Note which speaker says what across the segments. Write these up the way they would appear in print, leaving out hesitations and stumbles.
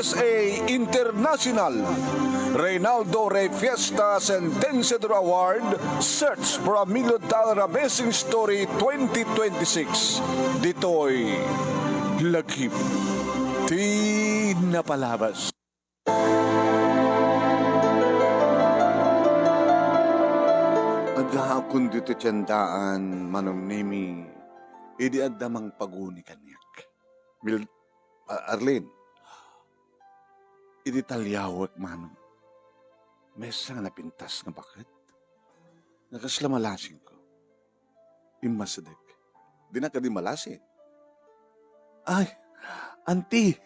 Speaker 1: USA International Reynaldo Rey Fiesta Sentenciador Award Search for a $1 Million Amazing Story 2026. Dito'y Lagip Di Napalabas. Agahakon dito tiyandaan manong nimi idi adamang paguni kanyak. Arlene, idi talyawak manong. Mesa nga napintas nga bakit? Nakasla malasing ko. Imasadek. Di na ka di malasin. Ay, auntie.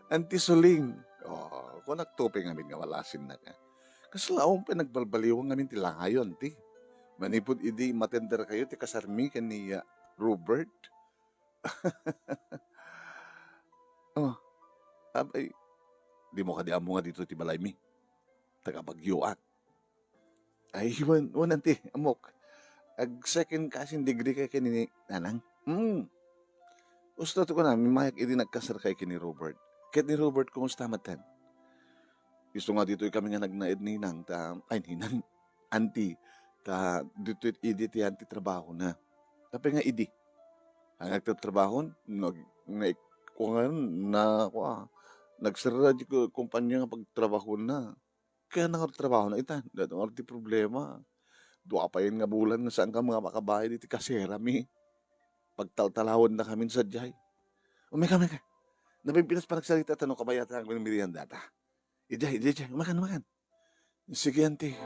Speaker 1: Auntie Suling. Oh, kung nagtuping amin nga malasin na ka. Kaslaong pinagbalbaliwang namin tilangayon, ti. Manipod idi matender kayo, ti kasarmi ka ni Robert. Oh, abay, di mo kadiamo nga dito ti balay mi. Taga-Bagyuan. Ay, wananti, amok. Ag second kasing degree kay kini nanang. Gusto to ko na, mimayak idi nagkasar kay kini Robert. Kaya ni Robert, kumusta matan? Gusto nga dito kami nga nagnaid ninang, ninang, auntie, dito idi ti auntie trabaho na. Tapi nga idi, ang nagtatrabaho, nagsara di ko kumpanya nga pagtrabaho na. Kaya nakatrabaho na itan, dito nga ti problema. Dua pa yun nga bulan na saan ka mga makabahay dito kasera mi. Pagtaltalawon na kami sa jay. Umeka. Nabibinas pa nagsalita, tanong kabayata ang pinamilihan data. Ijay, makan. Sige, auntie.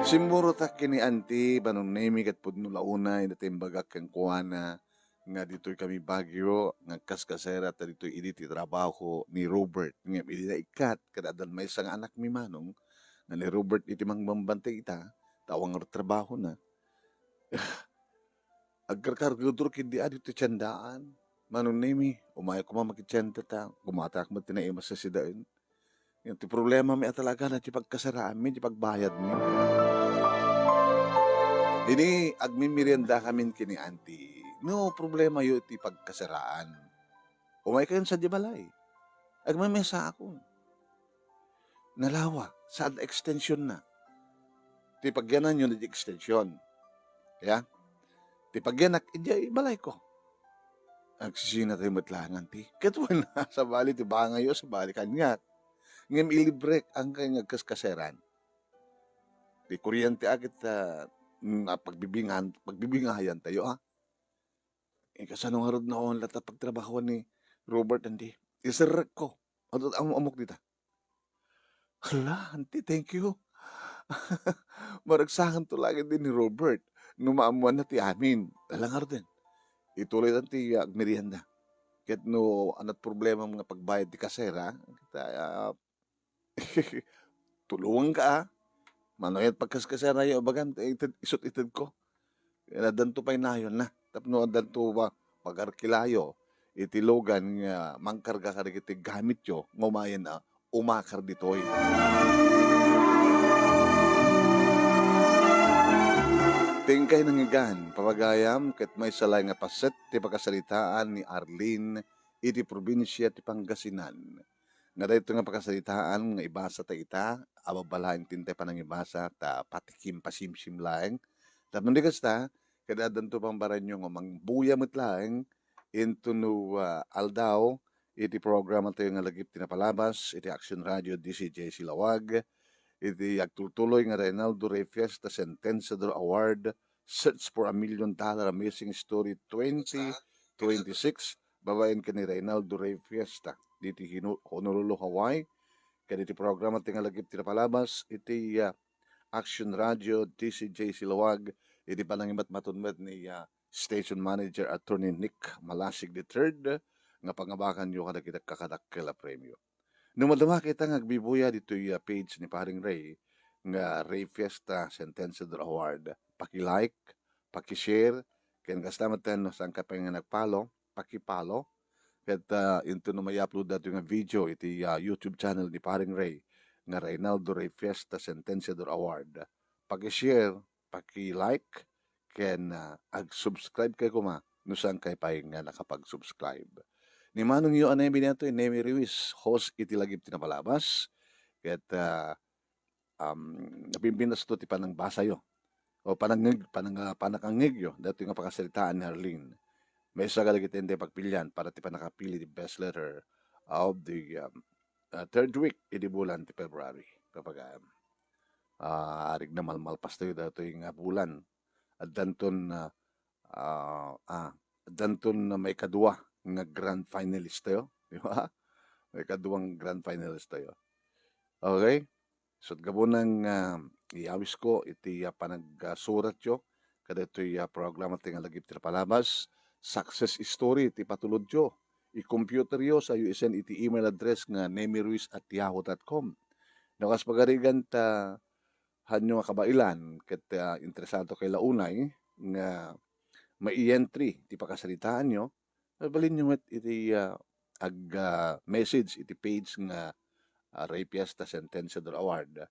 Speaker 1: Simuro ta kini auntie, banong nemi kat pudno launay, natimbagak kang kuwana, nga dito'y kami Baguio, nga kaskasera, ta dito'y iditi trabaho ni Robert. Nga idi na ikat, kadadan may isang anak mi manong, nga ni Robert iti mang bambantay ita, tawang trabaho na. Agkarkargudur kindi adi ti tiyandaan. Manong nemi, umaya ko mamakitsenta ta, gumatak mo tinaimas sa sidain. Yung ti problema mi talaga na ti pagkasaraan mi, ti pagbayad mi. Ini agmimirienda kami kini auntie. No problema yun ti pagkasaraan. Umay kayo sa dibalay. Agmamesa ako. Nalawa, sa extension na. Ti pagyanan yun di extension. Ya? Ti pagyanak, ijay balay ko. Agsisina tayo matlangan ti. Katuwa na sa bali ti bangayo sa bali kanyak. Ngem ilibrek ang kay ngagkaskaseran. Ti kuryente agit pagbibingayan tayo ha. Kasanong harod na on lata pagtrabaho ni Robert andi. Isarek ko. Adot ang amok dita. Hala, auntie, thank you. Maragsakan to lagi din ni Robert. Numaamuan na ti amin. Alangar din. Ituloy lang ti agmerienda. Kahit no anat problema mga pagbayad ti kasera, kita tulungan ka ah. Manoyat pagkaskasera yung bagan, isot-itid ko. Danto pa inayon na. Tapno danto ba pagarkilayo, itilogan nga mangkarga ka rin gamit yo, ngumayan na umakar ditoy. Tingkay nangigan, papagayam, kat may salay nga paset, ti pagkasalitaan ni Arlene, iti probinsya ti Pangasinan. Nga dito nga pagkasalitaan, nga ibasa ta ita, ababalaing tintay pa ng ibasa, ta patikim pasimsim lang. Tapos di kasta, kadadan to pang baranyo nga mangbuya matlaeng, into no aldaw, iti program tayo nga lagip tinapalabas, iti Action Radio DCJ Silawag, iti agtutuloy nga Reynaldo Rey Fiesta Sentenciador Award Search for a $1 Million Amazing Story 2026 babayan ka ni Reynaldo Rey Fiesta diti Honolulu, Hawaii. Kaya iti programa tinga lagip tinapalabas iti Action Radio DCJ Silawag iti panangimat matunmet ni Station Manager Attorney Nick Malasig III nga pangabakan yung kada kakadakkel premyo. Nung madama kita nga agbibuya dito yung page ni Paring Ray nga Ray Fiesta Sentenciador Award. Paki-like, paki-share, kaya kastamat tayo saan ka pa nga nagpalo, paki-follow. Kaya ito na may upload natin nga video, iti YouTube channel ni Paring Ray nga Reynaldo Rey Fiesta Sentenciador Award. Paki-share, paki-like, kaya ag-subscribe kayo kuma, no saan kayo pa nga nakapag-subscribe. Ni manong yu anay binato Nemi Ruiz, host iti lagip tinapalabas, ket napimpinas to ti panang basa yo, o panakangig yo, dati nga pakasalitaan ni Arlene. May isa ka lagi tende pagpilian para ti panakapili the best letter of the third week iti bulan ti February. Kapag arig na malmalpas tayo dato yung bulan. At danton na may kadua nga grand finalist tayo. Di ba? May kaduang grand finalist tayo. Okay? So, gabunang iawis ko iti panagsurat yo kada ito'y programa tinga lagip ti palabas. Success story iti patulod yo. I-computer yo sa USN iti email address nga nemiruiz@yahoo.com. Nakas pagarigan ta hanyo kabailan ket interesado kay launay nga mai-entry ti pakasalitaan nyo, balin nyo met iti message iti page nga Ray Fiesta Sentenciador Award.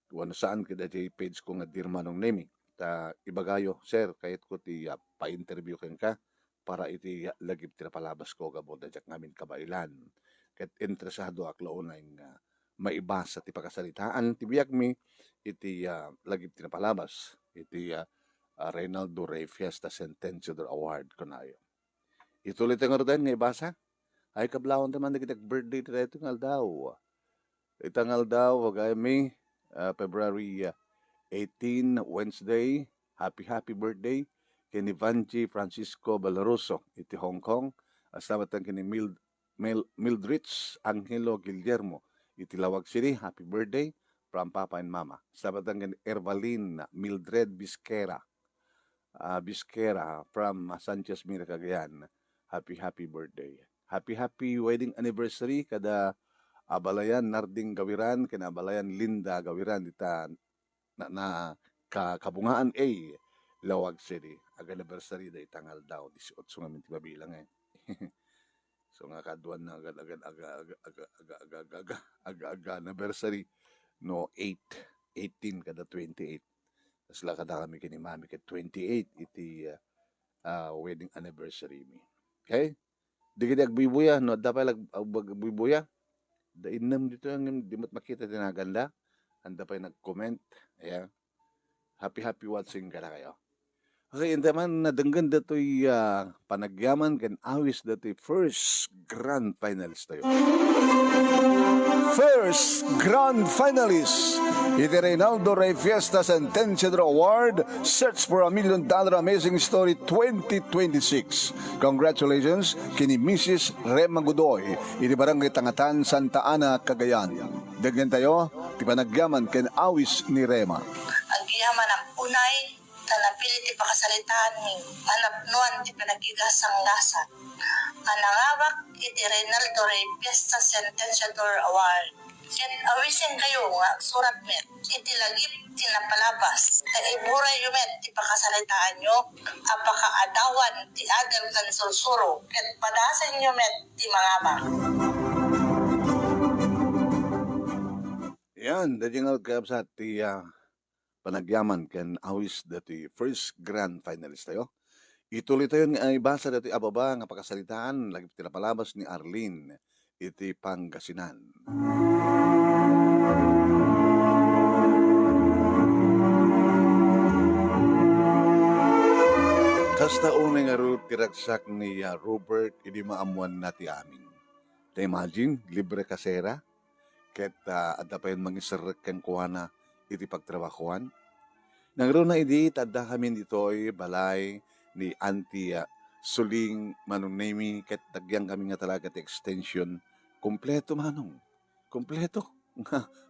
Speaker 1: Kung saan kada iti page ko nga Dear Manong Nemi. Ta ibagayo, sir, kahit ko ti pa-interview ken ka para iti lagip ti palabas ko gabo dajak ngamin kabailan. Ket interesado ak launay nga maibasa ti pakasalitaan ti biag mi iti lagip ti palabas iti Reynaldo Ray Fiesta Sentenciador Award kunayo. Ituloy tayo nga nga ibasa. Ay kablawon naman na kitag birthday ti dito nga aldaw. Itangal daw, wagay mi, February 18, Wednesday. Happy birthday kini Vanji Francisco Balaroso iti Hong Kong. Asabatan kini Mildrich Angelo Guillermo iti Lawag City. Happy birthday from Papa and Mama. Asabatan kini Ervaline Mildred Bisquera from Sanchez Mira, Cagayan. Happy birthday. Happy wedding anniversary kada Abalayan Narding Gawiran kina Abalayan Linda Gawiran dita na kabungaan A Lawag City. Ag anniversary da itangal daw 18 nga minti mabilang So nga kaduan na agad anniversary no 18 kada 28. Sila kada kami kini mami ket 28 iti wedding anniversary mi. Okay? Di kita agbibuya no dapat agbibuya. Dainam dito ang di mo't makita tinaganda. Anda pa nag-comment. Ayan. Happy watching ka na kayo. Okay, and naman nadanggan dato'y panagyaman kan awis dato'y first grand finalist tayo. First grand finalist iti Reynaldo Ray Fiesta Sentenciador Award Search for $1 Million Amazing Story 2026. Congratulations kini Mrs. Rema Godoy iti Barangay Tangatan, Santa Ana, Cagayan. Dagyan tayo ti panagyaman ken awis ni Rema.
Speaker 2: Ang giyaman ang unay tanapili ti pakasalitaan ni anapnuan ti panagigasang lasan. Anangawak iti Reynaldo Ray Fiesta Sentenciador Award. Ket awisin kayo nga surat met iti lagip ti napalabas. Iburay yu met ti pakasalitaan nyo apakaadawan ti adal kan sursuro ket padasan nyo met ti mangabak.
Speaker 1: Yan, dati nga sa ti panagyaman ken awis dati first grand finalist tayo. Ituloy tayo nga ibasa dati ababa nga pakasalitaan lagi tinapalabas ni Arlene iti Pangasinan. Kasta unay nga tiragsak ni Robert idi maamuan na ti amin. Ta imagine, libre kasera ket adda pa yun mangisarek ken kuana iti pagtrabahuan. Nangro na idi tadda kami ditoy balay ni Auntie Suling Manong Nemi ket tagyang kami nga talaga ti extension kompleto manong. Kompleto.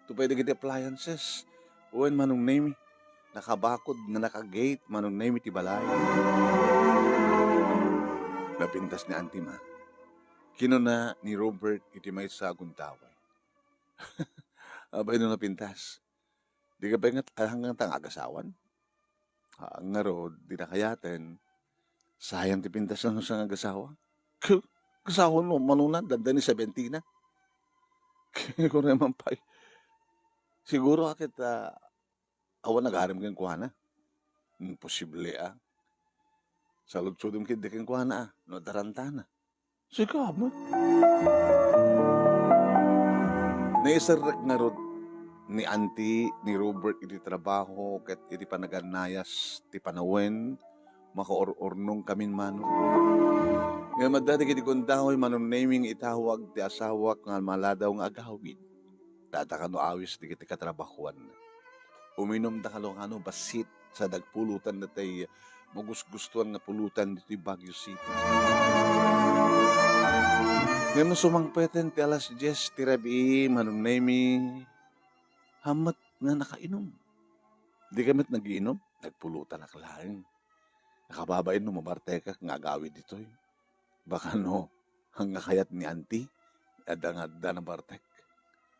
Speaker 1: Tu pwede giti appliances. Uwan Manong Nemi. Nakabakod nga nakagate Manong Nemi ti balay. Napintas ni Auntie ma. Kino na ni Robert iti may sagong taway. Abay no napintas. Di ka ba hanggang tang agasawan? Nga ro, di na kayaten. Sayang ti pintas na sa agasawa. Kasahon mo, manunan, danda ni 17 na. Kung naman pa. Siguro akit, awan nag-aram kang kuhana. Imposible Sa lutsudong kindi kang kuhana No darantana. Sigama. Naisarrak nga rod ni Auntie, ni Robert iti trabaho, ket iti panaganayas, ti panawen, makaor-ornong kamin mano. Nga madati kiti kundahoy manon naming itawag ti asawa nga maladaw nga agawid. Tata kano awis di kiti katrabahuan. Uminom da kalong basit sa dagpulutan na tay magus-gustuhan nga pulutan dito Baguio City. Ngayon sumangpeten ti alas 10 ti rabi manong nami hamat nga nakainom. Di kamit nagiinom, nagpulutan na kalahin. Nakababain no mabarteka nga agawid dito. Baka no, hanga kayat ni Auntie, adang-adda na bartek.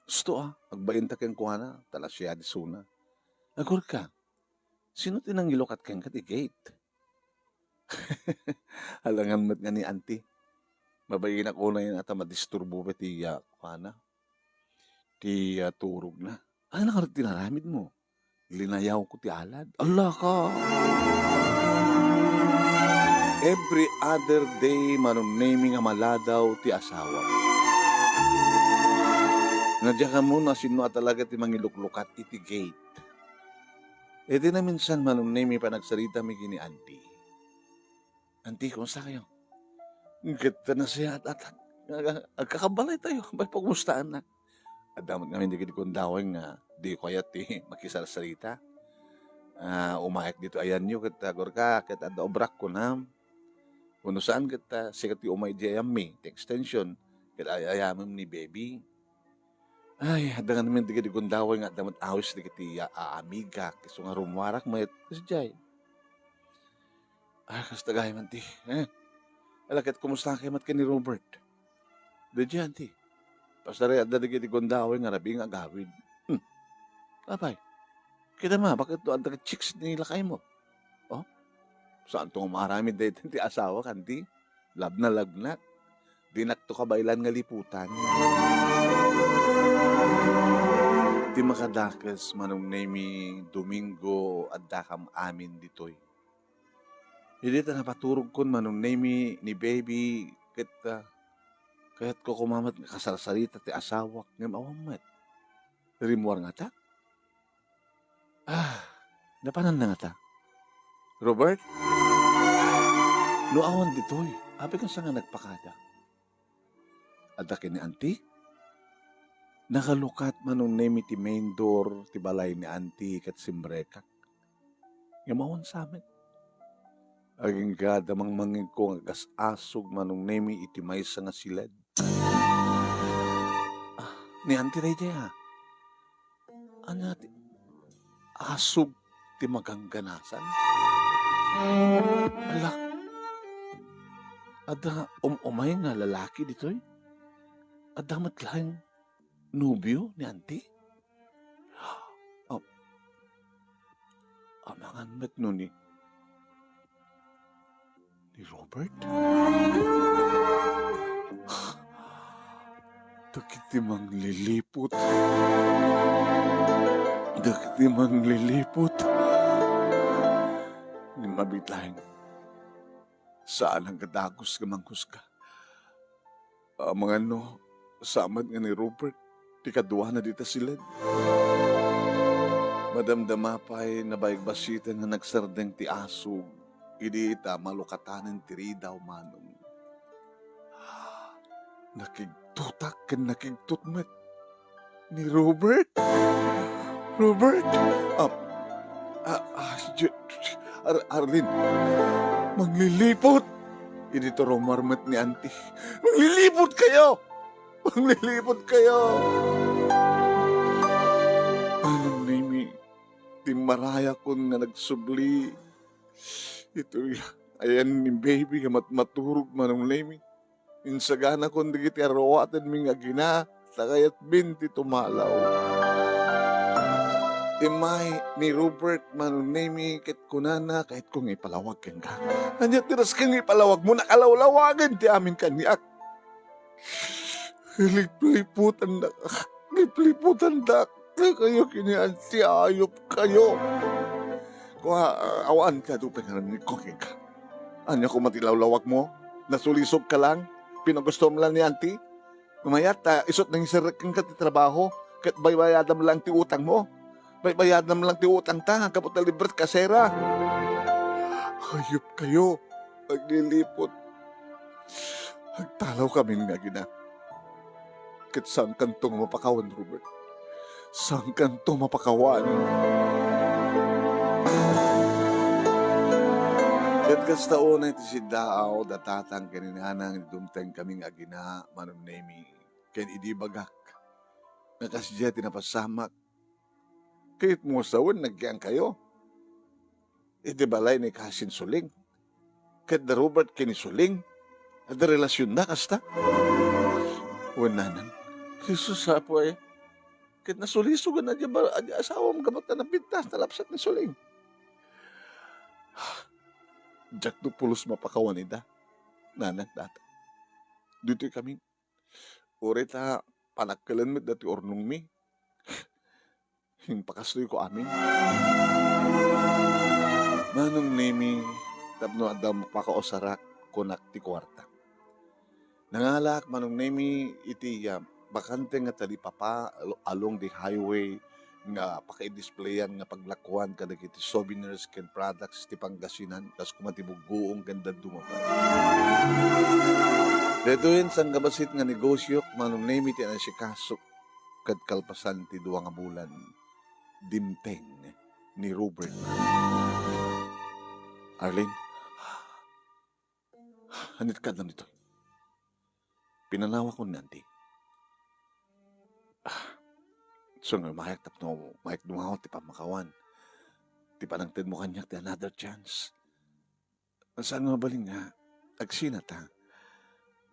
Speaker 1: Gusto agbain ta keng kuhana, talasya di suna. Agor ka, sino tinangilokat keng kati gate? Halangan mat nga ni Auntie. Mabayin ako na yun at madisturbo pa ti kuhana. Ti turog na. Ano na tinaramid mo? Linayaw ko ti alad. Allah ka! Every other day, manong naming nga maladaw ti asawa. Nadya ka mo na sino talaga ti mangiluklukat iti gate. E di na minsan manong naming panagsalita may gini Auntie. Auntie, kumusta kayo? Gata na siya at agkakabalay tayo. Ba't pagmustaan na? At damat namin di kundaway nga di ko kaya ti makisarsalita. Umayak dito ayan nyo kita gorka kita ada obrak ko na. Kuno saan kita sikat ti umay di ayami ti extension kita ayamam ni baby. Ay, hadangan namin di kundaway nga damat awis di kiti amiga kiso nga rumwarak mayat kasi jay. Ay, kastagay man ti. Alakit kumusta kayo mat ni Robert? Di dyan ti. Pasari at dadig iti gondaway nga rabing agawid. Apay, kita ma, bakit to ang chicks nila kayo mo? Oh, saan to marami dito ti asawa kanti? Lab na lagnat. Di nakto kabailan nga liputan. Di makadakas manong nami Domingo at dakam amin ditoy. Hindi ta napaturog kon manong nami ni baby kita kaya't ko kumamat nga kasarsalita ti asawak ngam awamat. Rimuar nga ta? Napanan na nga ta. Robert? Nuawan ditoy. Abi ka sa nga nagpakada. Adakin ni Auntie? Nakalukat manong nemi ti main door ti balay ni Auntie kat simbrekak. Ngamawan sa amin. Aging gadamang mangin ko nga asog manong nemi iti maysa nga silad. Ni Auntie Raya. Ano ti asog ti magangganasan? Ala, ada umay nga lalaki ditoy? Adamat lang nubyo ni Auntie? Amangan met nun ni Robert? Dakiti manglilipot. Dakiti manglilipot. Mabitlahin. Saan ang kadagos ka manghusga? Mga samad nga ni Robert, di kaduha na dita sila. Madamdama pa'y nabayigbasitan nga nagsardeng ti asog. Idi ita malukatanan ti ridaw manong. Nakigtutak kan nakigtutmet ni Robert. Robert? Arlene, maglilipot. Hindi to romarmet ni Auntie. Maglilipot kayo! Maglilipot kayo! Anong nami, timaraya ko nga nagsubli. Ito, ayan ni baby, maturog manong nami. Insagana ko hindi kiti arawatan ming agina, sakayat binti tumalaw. Imay ni Robert manunemi ket kunana kahit kung ipalawag ken ka. Anya tiras kang ipalawag mo nakalawlawagan ti amin kaniak. Lipliputan da. Lipliputan da. Kayo kini Auntie ayop kayo. Kung awaan ka do pengaran ni ko ka. Anya ko matilawlawag mo? Nasulisog ka lang? pinagusto mo lang ni auntie. Mamayat, isot nang isirik kang trabaho, kat baybayadan mo lang ti utang mo. Baybayadan mo lang ti utang ta, kapot na libret kasera. Hayop kayo, naglilipot. Nagtalaw kami nga gina. Kat saan kantong mapakawan, Robert? Saan kantong mapakawan? Kat kas taon iti si Daaw, datatang kaninanang dumteng kaming agina, manong nemi, ken idi bagak. Nakasya tinapasamak. Kahit mo sawan, nagyang kayo. Iti balay ni Kasin Suling. Kat da Robert kinisuling. At da relasyon na kasta. Wananan. Jesus sa po Kat nasulisugan na diya ba, asawa mo gamot na napintas, talapsat ni Suling. Jack do pulos mapakawan ida. Nanan data. Dito kami. Uri ta panagkalan mit dati ornong mi. Yung pakastoy ko amin. Manong nemi tapno adda mapakaosarak kunak ti kwarta. Nangalak manong nemi iti bakante nga talipapa along the highway nga paka-displayan nga paglakwan kadagiti souvenirs ken products ti Pangasinan tas kumatibugoong ganda dumapa. Detoin sang gabasit nga negosyo manong nemi ti anasikaso kad kalpasan ti duwa nga bulan dimteng ni Robert. Arlene, hanit ka lang nito. Pinanawa ko nanti. So nga mayak tapno, mayak dumaw ti pamakawan. Ti panangtid mo kanyak ti another chance. Saan nga baling nga, agsina ta,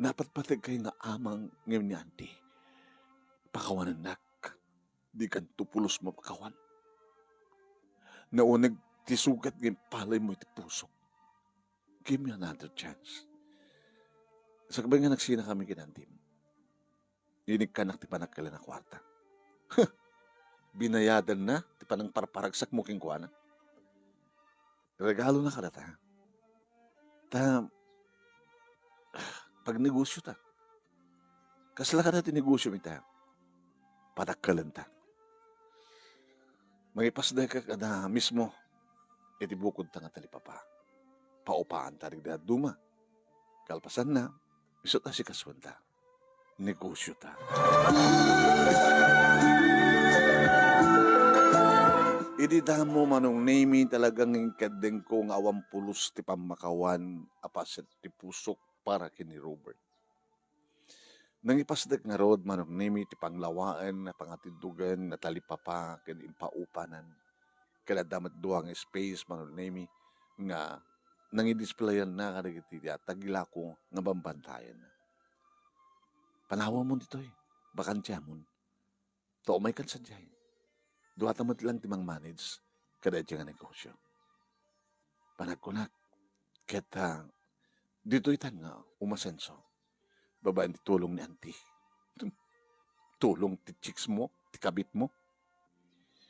Speaker 1: napatpatag kayo nga amang ngayon ni auntie. Pakawanan nak, di kan tupulos mapakawan. Naunag ti sugat ngayon palay mo iti puso. Give me another chance. Sa kabay nga nagsina kami kinantim. Inig kanak ti panagkala na kwarta. Binayadan na, ti panang parparagsak mo king kuwana. Regalo na kada ta. Pag negosyo ta. Kasla ka na ti negosyo mi ta. Padakkalan ta. Magipasday ka kada mismo. Iti bukod ta nga talipapa. Paupaan ta rin duma. Kalpasan na, isot na si kaswan ta. Negosyo ta. Idi damo manong name talagang kadeng ko nga awang pulos ti pamakawan apaset ti pusok para kini Robert. Nangipasdek nga rod manong name ti panglawaan na pangatindugan na talipapa ken impaupanan. Kala damat duang space manong name nga nangidisplayan na kadagiti tagila ko nga bambantayan. Panawa mo dito bakantya mo. To may kansadyay. Duwatamat lang timang manage kada nga negosyo. Panagkunak, kaya dito itan nga umasenso. Babaan ti tulong ni auntie. Tulong ti chicks mo, ti kabit mo.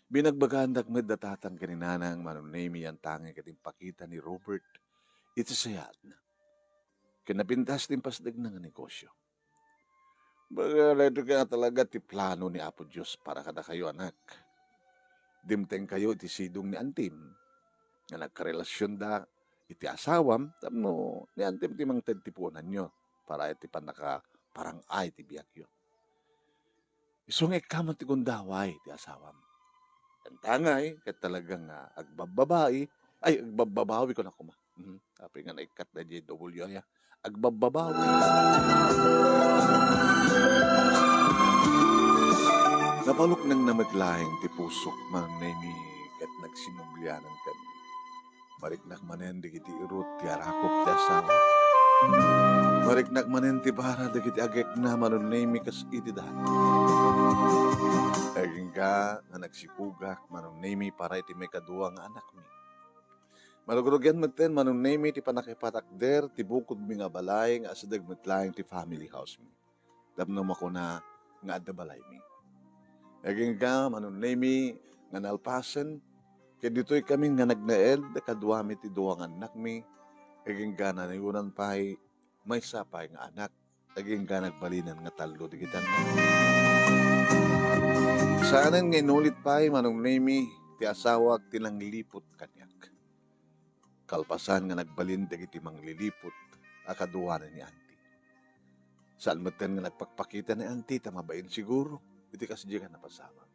Speaker 1: Binagbagandak med datatan kaninanang manunemi ang tangi kating pakita ni Robert. Ito sayad na. Kinapintas din pasdag ng negosyo. Baga ito kaya talaga ti plano ni Apo Diyos para kada kayo anak. Dimteng kayo iti sidong ni Antim. Nga nagkarelasyon da iti asawam, tamno ni Antim timang tentipunan nyo para iti panaka parang ay ti biyak yun. Isong ikaman ti kundaway ti asawam. Ang tangay, kat talagang agbababae, ay agbababawi ko na kuma. Tapi nga naikat na JW ya. Agbababawi. Napalok nang namatlaing ti pusok man nemi kat nagsinublianan kami. Mariknak manen di kiti irut ti arakop ti asawa. Mariknak manen ti para di kiti agek na manon nemi kas iti dahan. Aging ka na nagsipugak manon nemi para iti may kadua nga anak mi. Malugurugyan maten manon nemi ti panakipatakder ti bukod mi nga balay nga asadag matlaing ti family house mi. Tapno makuna nga adda balay mi. Aging ka, manon nemi, nga nalpasan, kaya dito'y kami nga nagnael, kadwa ti duwang anak mi, aging ka, nanayunan pa'y may sapay nga anak, Aging ka nagbalinan nga talo di kita na. Saanan nga inulit pa'y manong nemi, ti asawag tinanglipot kanyak. Kalpasan nga nagbalin dagiti manglilipot, akaduwanan ni auntie. Saan matan nga nagpakpakita ni auntie, tamabain siguro, iti kasi ka napasama.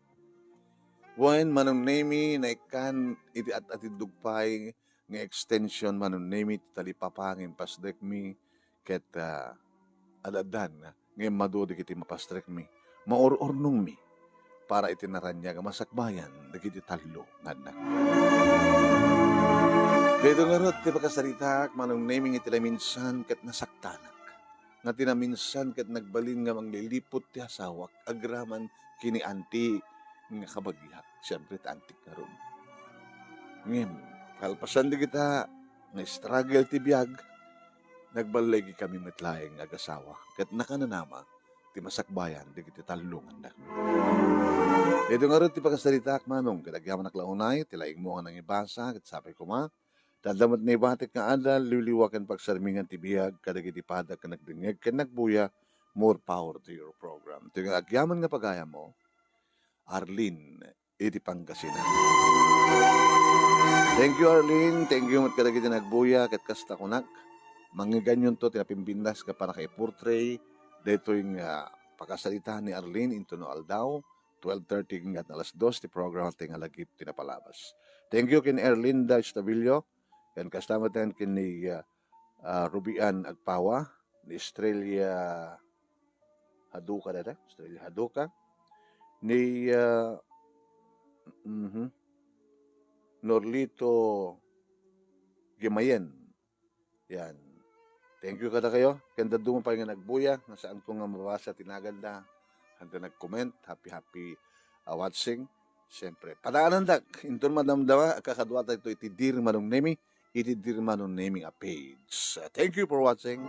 Speaker 1: Wen manong nemi, naikan, iti at atidugpay, nga extension manong nemi, talipapangin pasdek mi, ket aladan, ngayon madudi kiti mapastrek mi, maor-ornong mi, para itinaranya nga masakbayan, dagiti talo nga anak. Dito nga ron, ti pagkasaritak, manong naming itila minsan kat nasaktanak. Nga tinaminsan kat nagbalin nga manglilipot ti asawak, agraman kini anti nga kabagyak. Siyempre, antik na ron. Ngayon, kalpasan di kita, nga struggle ti biyag, nagbalagi kami metlayang agasawa. Kat nakananama, ti masakbayan, di kiti talungan na. Dito nga ron, ti pagkasaritak, manong, kadagyaman naklaunay, tilaing mo nga nang ibasa, kat sabi ko ma, dadamot na ibatik nga adal, liliwakan pagsarmingan ti biyag, kadagiti padag ka nagdingeg, ka nagbuya, more power to your program. Ito nga agyaman nga pagaya mo, Arlene, iti Pangasinan. Thank you, Arlene. Thank you mat kadagiti nagbuya, kat kasta kunak. Manggaganyon to, tinapimbindas ka para kay portray, dito yung pagkasalita ni Arlene, into no aldaw, 12:30 hanggang alas 2, ti program natin nga lagi tinapalabas. Thank you kin Erlinda Estavillo, and kasama tayo kin ni Rubian Agpawa, ni Estrella Haduka dati, Estrella Haduka, ni Norlito Gimayen. Yan. Thank you kada kayo. Kanda duman pa nga nagbuya, nasaan ko nga mabasa tinaganda, handa nag-comment, happy watching. Siyempre, padaanan dak, inton madamdawa, kakadwa tayo iti dir manong nemi, iti dir manong nemi a page. Thank you for watching.